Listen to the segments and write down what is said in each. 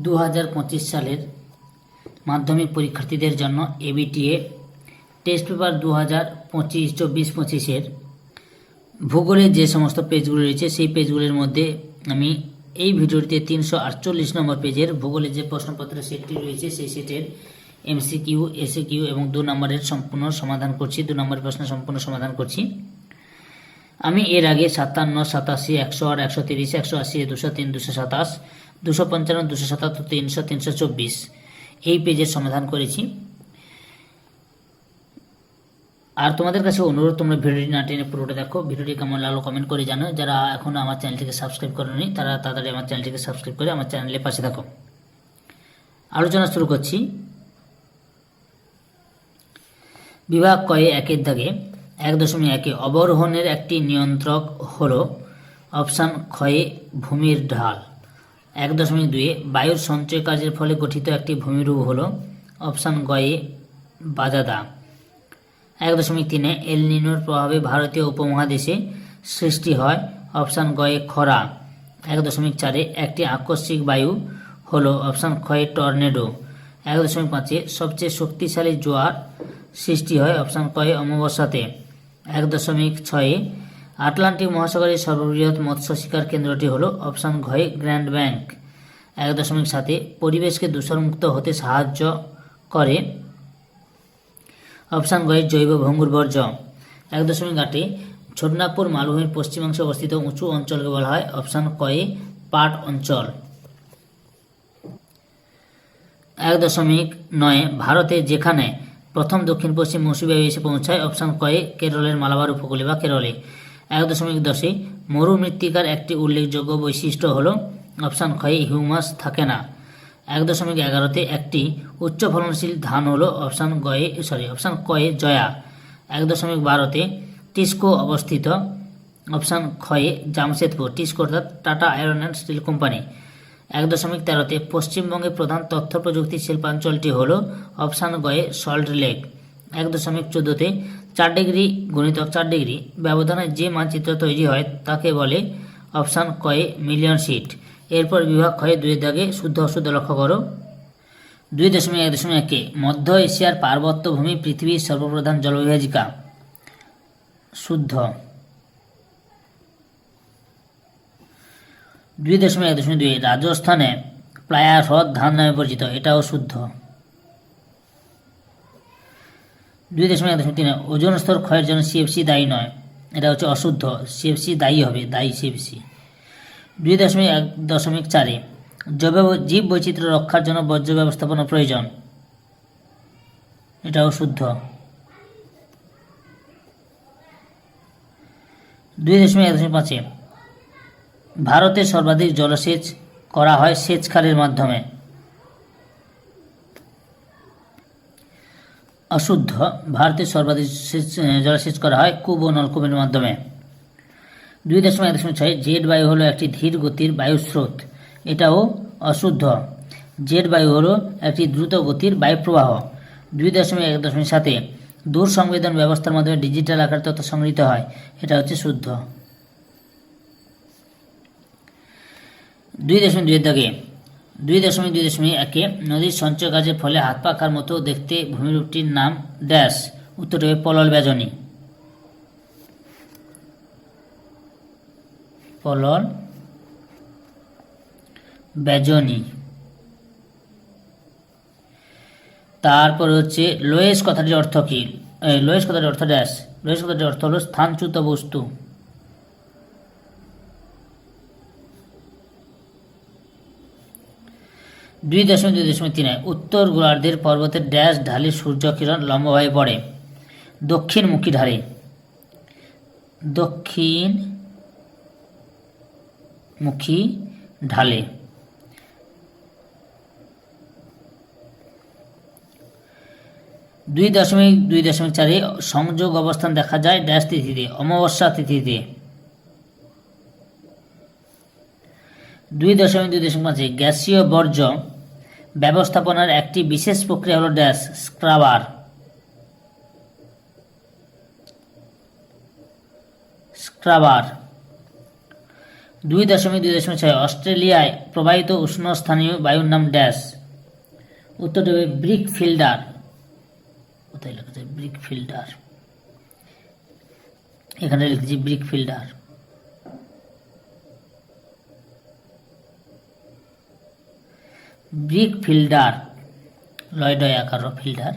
2025 সালের মাধ্যমিক পরীক্ষার্থীদের জন্য এবিটিএ টেস্ট পেপার 2024-25 ভূগোলের যে সমস্ত পেজগুলো রয়েছে সেই পেজগুলির মধ্যে আমি এই ভিডিওটিতে 348 নম্বর পেজের ভূগোলের যে প্রশ্নপত্রের সেটটি রয়েছে সেই সেটের এমসিকিউ, এসিকিউ এবং 2 নম্বরের সম্পূর্ণ সমাধান করছি। 2 নম্বরের প্রশ্নের সম্পূর্ণ সমাধান করছি। আমি এর আগে 57, 87, 108, 130, 180, 203, 227, 255, 277, 300, 324 এই পেজের সমাধান করেছি। আর তোমাদের কাছে অনুরোধ, তোমরা ভিডিওটি না টেনে পুরোটা দেখো। ভিডিওটি কেমন লাগলো কমেন্ট করে জানো। যারা এখনও আমার চ্যানেলটিকে সাবস্ক্রাইব করেনি তারা তাড়াতাড়ি আমার চ্যানেলটিকে সাবস্ক্রাইব করে আমার চ্যানেলের পাশে থাকো। আলোচনা শুরু করছি। বিভাগ কয়ে 1-এর দাগে 1.1 অবরোহণের একটি নিয়ন্ত্রক হলো অপশান ক্ষয়ে ভূমির ঢাল। 1.2 বায়ুর সঞ্চয় কাজের ফলে গঠিত একটি ভূমিরূপ হলো অপশান গয়ে বাজাদা। 1.3 এল নিনোর প্রভাবে ভারতীয় উপমহাদেশে সৃষ্টি হয় অপশান গয়ে খরা। 1.4 একটি আকস্মিক বায়ু হলো অপশান ক্ষয়ে টর্নেডো। 1.5 সবচেয়ে শক্তিশালী জোয়ার সৃষ্টি হয় অপশান কয়ে অমাবস্যাতে। 1.6 আটলান্টিক মহাসাগরের সর্ববৃহৎ মৎস্য শিকার কেন্দ্রটি হলো অপশান ঘয়ে গ্র্যান্ড ব্যাংক। 1.7 পরিবেশকে দূষণমুক্ত হতে সাহায্য করে অপশান গয়ে জৈব ভঙ্গুর বর্জ্য। 1.8 ছোটনাগপুর মালভূমির পশ্চিমাংশে অবস্থিত উঁচু অঞ্চলকে বলা হয় অপশান কয়ে পাট অঞ্চল। 1.9 ভারতে যেখানে প্রথম দক্ষিণ পশ্চিম মৌসুমী বায়ু এসে পৌঁছায় অপশান কয়ে কেরলের মালাবার উপকূলে বা কেরলে। 1.10 মরুমৃত্তিকার একটি উল্লেখযোগ্য বৈশিষ্ট্য হল অপশান ক্ষয়ে হিউমাস থাকে না। 1.11 একটি উচ্চ ফলনশীল ধান হল অপশান কয়ে জয়া। 1.12 টিস্কো অবস্থিত অপশান ক্ষয়ে জামশেদপুর। টিস্কো অর্থাৎ tata iron and steel company. 1.13 পশ্চিমবঙ্গের প্রধান তথ্য প্রযুক্তি শিল্পাঞ্চলটি হল অপশান গয়ে সল্ট লেক। 1.14 4 ডিগ্রি × 4 ডিগ্রি ব্যবধানে যে মানচিত্র তৈরি হয় তাকে বলে অপশান কয়ে মিলিয়ন শিট। এরপর বিভাগ ক্ষয়ে 2-এর দাগে শুদ্ধ অশুদ্ধ লক্ষ্য করো। 2.1 মধ্য এশিয়ার পার্বত্য ভূমি পৃথিবীর সর্বপ্রধান জলবিভাজিকা। শুদ্ধ। 2.1.2 রাজস্থানে প্লায়া হ্রদ ধান নামে পরিচিত, এটাও শুদ্ধ। 2.1.3 ওজোন স্তর ক্ষয়ের জন্য সিএফসি দায়ী নয়, এটা হচ্ছে অশুদ্ধ। সিএফসি দায়ী হবে, দায়ী সিএফসি। 2.1.4 জীব বৈচিত্র্য রক্ষার জন্য বর্জ্য ব্যবস্থাপনা প্রয়োজন, এটাও শুদ্ধ। 2.1.5 ভারতে সর্বাধিক জলসেচ করা হয় সেচ খালের মাধ্যমে, অশুদ্ধ। ভারতে সর্বাধিক জলসেচ করা হয় কূপ ও নলকূপের মাধ্যমে। 2.1.6 জেট বায়ু হলো একটি ধীর গতির বায়ুস্রোত, এটাও অশুদ্ধ। জেট বায়ু হলো একটি দ্রুত গতির বায়ুপ্রবাহ। 2.1.7 দূর সংবেদন ব্যবস্থার মাধ্যমে ডিজিটাল আকার তথ্য সংগৃহীত হয়, এটা হচ্ছে শুদ্ধ। 2.2 দাগে 2.2.1 নদীর সঞ্চয় কাজের ফলে হাত পাখার মতো দেখতে ভূমিরূপটির নাম ড্যাশ। উত্তরটি হবে পলল বেজনী। পলল বেজনী। তারপর হচ্ছে লোয়েস কথাটির অর্থ কি? লোয়েস কথাটির অর্থ ড্যাশ। লোয়েস কথাটির অর্থ হলো স্থানচ্যুত বস্তু। 2.2.3 উত্তর গোলার্ধের পর্বতের ড্যাশ ঢালে সূর্যকিরণ লম্বভাবে পড়ে, দক্ষিণমুখী ঢালে। দক্ষিণমুখী ঢালে। 2.2.4 সংযোগ অবস্থান দেখা যায় ড্যাশ তিথিতে, অমাবস্যা তিথিতে। 2.2.5 গ্যাসীয় বর্জ্য ব্যবস্থাপনার একটি বিশেষ প্রক্রিয়া হলো ড্যাশ স্ক্রাবার। স্ক্রাবার। 2.2.6 অস্ট্রেলিয়ায় প্রবাহিত উষ্ণ স্থানীয় বায়ুর নাম ড্যাশ। উত্তরটি হবে ব্রিক ফিল্ডার। কোথায় লেখা আছে ব্রিক ফিল্ডার? এখানে লিখেছি ব্রিক ফিল্ডার। ব্রিক ফিল্ডার লয়ডয় আকার ফিল্ডার।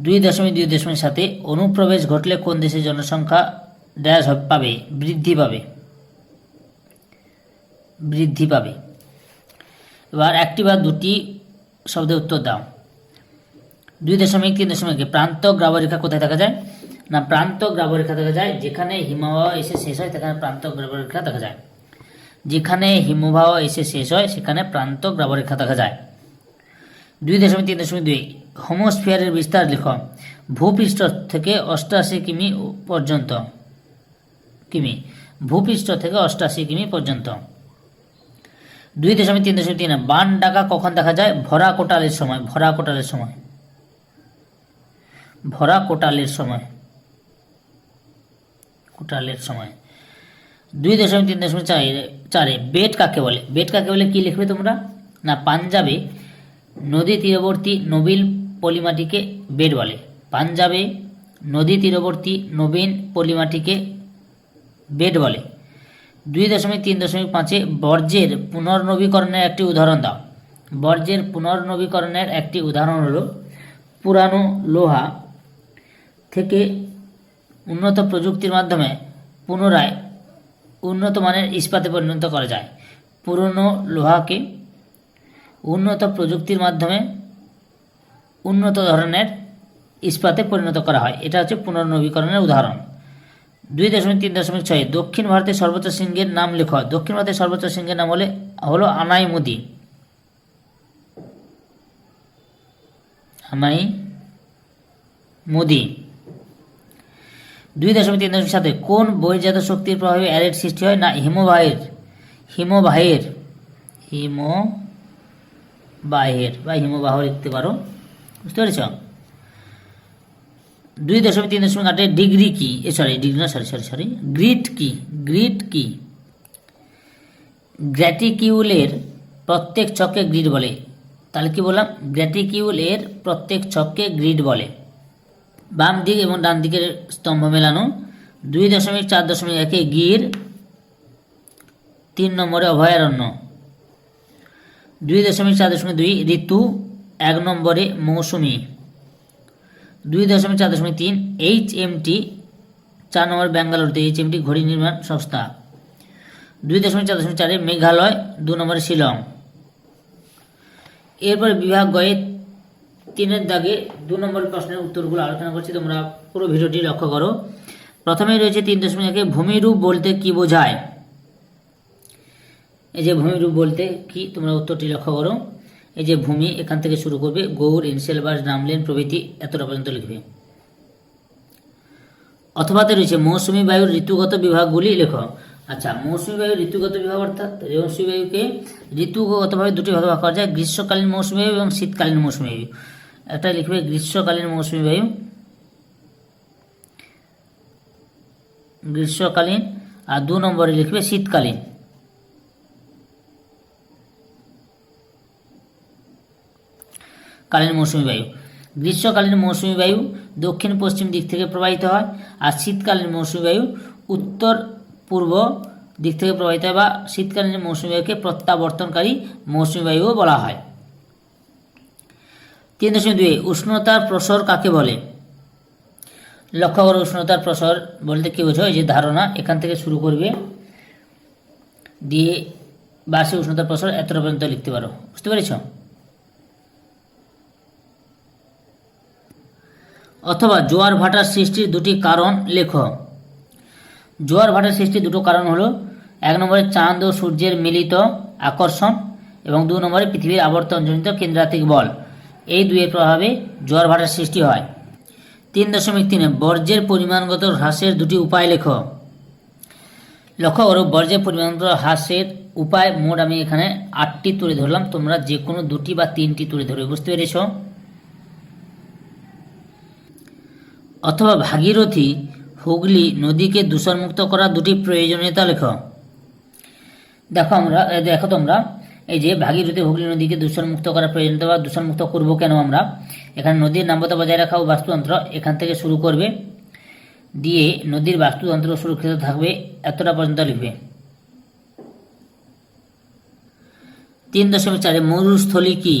2.2.7 অনুপ্রবেশ ঘটলে কোন দেশের জনসংখ্যা ড্যাশ পাবে? বৃদ্ধি পাবে। বৃদ্ধি পাবে। এবার একটি বা দুটি শব্দের উত্তর দাও। 2.3.1 প্রান্ত গ্রাবরেখা কোথায় দেখা যায়? না, প্রান্ত গ্রাবরেখা দেখা যায় যেখানে হিমবাহ এসে শেষ হয় সেখানে প্রান্ত গ্রাবরেখা দেখা যায়। যেখানে হিমবাহ এসে শেষ হয় সেখানে প্রান্ত গ্রাবরেখা দেখা যায়। 2.3.2 হোমোস্ফিয়ারের বিস্তার লেখ। ভূপৃষ্ঠ থেকে 88 কিমি পর্যন্ত। ভূপৃষ্ঠ থেকে 88 কিমি পর্যন্ত। 2.3.3 বান ডাকা কখন দেখা যায়? ভরা কোটালের সময়। ভরা কোটালের সময়। ভরা কোটালের সময়। কোটালের সময়। 2.3.4 বেট কাকে বলে? বেট কাকে বলে কি লিখবে তোমরা? না, পাঞ্জাবে নদী তীরবর্তী নবীন পলিমাটিকে বেট বলে। পাঞ্জাবে নদী তীরবর্তী নবীন পলিমাটিকে বেট বলে। 2.3.5 বর্জ্যের পুনর্নবীকরণের একটি উদাহরণ দাও। বর্জ্যের পুনর্নবীকরণের একটি উদাহরণ হলো পুরানো লোহা থেকে উন্নত প্রযুক্তির মাধ্যমে পুনরায় উন্নত মানের ইস্পাতে পরিণত করা যায়। পুরনো লোহাকে উন্নত প্রযুক্তির মাধ্যমে উন্নত ধরনের ইস্পাতে পরিণত করা হয়। এটা হচ্ছে পুনর্নবীকরণের উদাহরণ। 2.3.6 দক্ষিণ ভারতের সর্বোচ্চ শৃঙ্গের নাম লেখ। দক্ষিণ ভারতের সর্বোচ্চ শৃঙ্গের নাম হলো আনাইমুদি। আনাইমুদি। 2.3.7 কোন বহির্জাত শক্তির প্রভাবে অ্যারেট সৃষ্টি হয়? না, হিমবাহের। হিমবাহের বা হিমবাহ লিখতে পারো। বুঝতে পেরেছ? 2.3.8 ডিগ্রি কি? গ্রিড কি? গ্রিড কি? গ্র্যাটিকিউলের প্রত্যেক চক্কে গ্রিড বলে। তাহলে কি বললাম? গ্র্যাটিকিউলের প্রত্যেক চক্কে গ্রিড বলে। বাম দিক এবং ডান দিকের স্তম্ভ মেলানো। 2.4.1 গির। 3 নম্বরে অভয়ারণ্য। 2.4.2 ঋতু। 1 নম্বরে মৌসুমী। 2.4.3 HMT। 4 নম্বর ব্যাঙ্গালোরতে HMT ঘড়ি নির্মাণ সংস্থা। 2.4.4 মেঘালয়। 2 নম্বরে শিলং। এরপরে বিভাগ গয়ে 3 দাগে 2 নম্বর প্রশ্নের উত্তরগুলো আলোচনা করছি, তোমরা পুরো ভিডিওটি লক্ষ্য করো। প্রথমেই রয়েছে 3.1 ভূমিরূপ বলতে কি বোঝায়? এই যে ভূমিরূপ বলতে কি, তোমরা উত্তরটি লক্ষ্য করো। এই যে ভূমি, এখান থেকে শুরু করবে, গৌড়, এনসেলবাস, নামলেন প্রভৃতি এতটা পর্যন্ত লিখবে। অথবাতে রয়েছে মৌসুমী বায়ুর ঋতুগত বিভাগগুলি লেখো। আচ্ছা, মৌসুমী বায়ুর ঋতুগত বিভাগ অর্থাৎ মৌসুমী বায়ুকে ঋতুগতভাবে দুটি ভাগে ভাগ করা যায়, গ্রীষ্মকালীন মৌসুমী বায়ু এবং শীতকালীন মৌসুমী বায়ু। একটা লিখবে গ্রীষ্মকালীন মৌসুমী বায়ু। গ্রীষ্মকালীন। আর 2 নম্বরে লিখবে শীতকালীন। কালীন মৌসুমী বায়ু। গ্রীষ্মকালীন মৌসুমী বায়ু দক্ষিণ পশ্চিম দিক থেকে প্রবাহিত হয়, আর শীতকালীন মৌসুমী বায়ু উত্তর পূর্ব দিক থেকে প্রবাহিত হয়, বা শীতকালীন মৌসুমী বায়ুকে প্রত্যাবর্তনকারী মৌসুমী বায়ুও বলা হয়। 3.2 উষ্ণতার প্রসর কাকে বলে? লক্ষ্য করো, উষ্ণতার প্রসর বলতে কি বোঝো? এই যে ধারণা, এখান থেকে শুরু করবে দিয়ে বার্ষিক উষ্ণতার প্রসর এতটা পর্যন্ত লিখতে পারো। বুঝতে পেরেছ? অথবা জোয়ার ভাটার সৃষ্টির 2টি কারণ লেখো। জোয়ার ভাটার সৃষ্টির 2টো কারণ হলো 1 নম্বরে চাঁদ ও সূর্যের মিলিত আকর্ষণ এবং 2 নম্বরে পৃথিবীর আবর্তনজনিত কেন্দ্রাতিক বল। এই 2 এর প্রভাবে জোয়ার ভাটার সৃষ্টি হয়। 3.3 বর্জ্যের পরিমাণগত হ্রাসের 2টি উপায় লেখো। লক্ষ্য করো, বর্জ্যের পরিমাণগত হ্রাসের উপায় মোট আমি এখানে 8টি তুলে ধরলাম, তোমরা যে কোনো 2টি বা 3টি তুলে ধরবে। বুঝতে পেরেছ? অথবা ভাগীরথী হুগলি নদীকে দূষণমুক্ত করার 2টি প্রয়োজনীয়তা লেখো। দেখো তোমরা এই যে ভাগীরথী হুগলি নদীকে দূষণমুক্ত করার প্রয়োজনীয়তা বা দূষণমুক্ত করবো কেন আমরা, এখানে নদীর নাব্যতা বজায় রাখা ও বাস্তুতন্ত্র এখান থেকে শুরু করবে, দিয়ে নদীর বাস্তুতন্ত্র সুরক্ষিত থাকবে, এতটা পর্যন্ত লিখবে। 3.4 মরুস্থলী কি?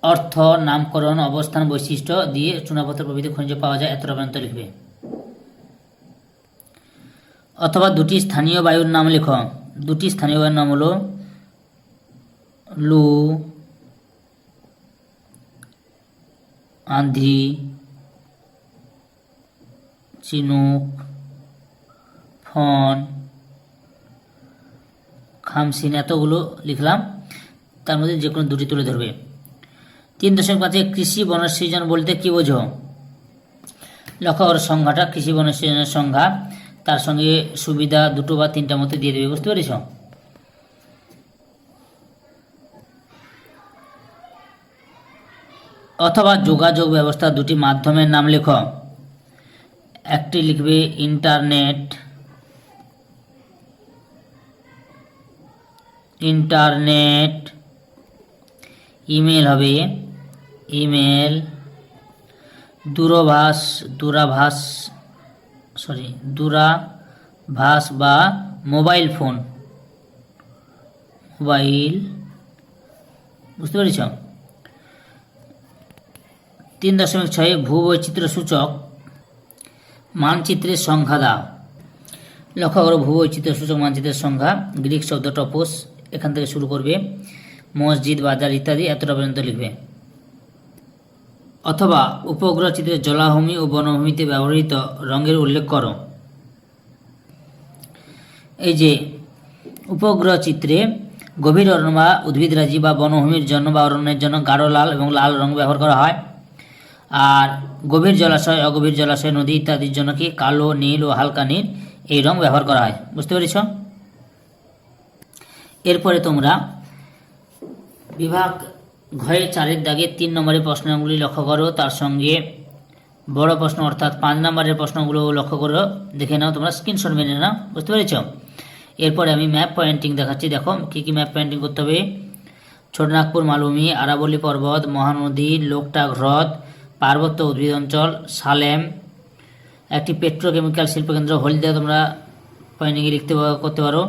অর্থ, নামকরণ, অবস্থান, বৈশিষ্ট্য দিয়ে চুনাপাথর প্রভৃতি খনিজ পাওয়া যায়, এতটা পর্যন্ত লিখবে। অথবা দুটি স্থানীয় বায়ুর নাম লেখো। দুটি স্থানীয় বায়ুর নাম হলো লু, আঁধি, চিনুক, ফন, খামসিন, এতগুলো লিখলাম, তার মধ্যে যে কোনো দুটি তুলে ধরবে। 3.5 কৃষি বনসৃজন বলতে কি বোঝো? লক্ষ্য করো সংজ্ঞাটা, কৃষি বনসৃজনের সংজ্ঞা, তার সঙ্গে সুবিধা দুটো বা তিনটার মধ্যে দিয়ে দেবে, বুঝতে পেরেছ? অথবা যোগাযোগ ব্যবস্থা দুটি মাধ্যমের নাম লেখো। একটি লিখবে ইন্টারনেট, ইমেল হবে ইমেল, দূরভাষ বা মোবাইল ফোন, বুঝতে পেরেছ? 3.6 ভূবৈচিত্র্য সূচক মানচিত্রের সংখ্যা দাও। লক্ষ্য করো ভূবৈচিত্র্য সূচক মানচিত্রের সংখ্যা, গ্রিক শব্দ টপোস, এখান থেকে শুরু করবে, মসজিদ, বাজার ইত্যাদি, এতটা পর্যন্ত লিখবে। অথবা উপগ্রহ চিত্রে জলাভূমি ও বনভূমিতে ব্যবহৃত রঙের উল্লেখ করো। এই যে উপগ্রহ চিত্রে গভীর অরণ্য বা উদ্ভিদরাজি বা বনভূমির জন্য বা অরণ্যের জন্য গাঢ় লাল এবং লাল রং ব্যবহার করা হয়, আর গভীর জলাশয়, অগভীর জলাশয়, নদী ইত্যাদির জন্য কি কালো, নীল ও হালকা নীল এই রং ব্যবহার করা হয়, বুঝতে পেরেছ? এরপরে তোমরা বিভাগ ঘয়ে 4 দাগে 3 নম্বরের প্রশ্নগুলি লক্ষ্য করো, তার সঙ্গে বড় প্রশ্ন অর্থাৎ 5 নম্বরের প্রশ্নগুলো লক্ষ্য করো, দেখে নাও, তোমরা স্ক্রিনশট মেনে নাও, বুঝতে পেরেছ? এরপরে আমি ম্যাপ পয়েন্টিং দেখাচ্ছি, দেখো কি কি ম্যাপ পয়েন্টিং করতে হবে। ছোটনাগপুর মালভূমি, আরাবল্লী পর্বত, মহানদী, লোকটাক হ্রদ, পার্বত্য উদ্ভিদ অঞ্চল, সালেম, একটি পেট্রোকেমিক্যাল শিল্পকেন্দ্র হলদিয়া, তোমরা পয়েন্টিংয়ে করতে পারো।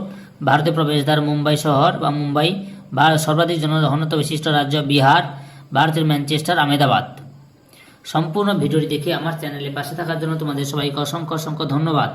ভারতের প্রবেশদ্বার মুম্বাই শহর বা মুম্বাই, সর্বাধিক জনঘনত্ব বিশিষ্ট রাজ্য বিহার, ভারতের ম্যানচেস্টার, আহমেদাবাদ। সম্পূর্ণ ভিডিওটি দেখে আমার চ্যানেলে পাশে থাকার জন্য তোমাদের সবাইকে অসংখ্য ধন্যবাদ।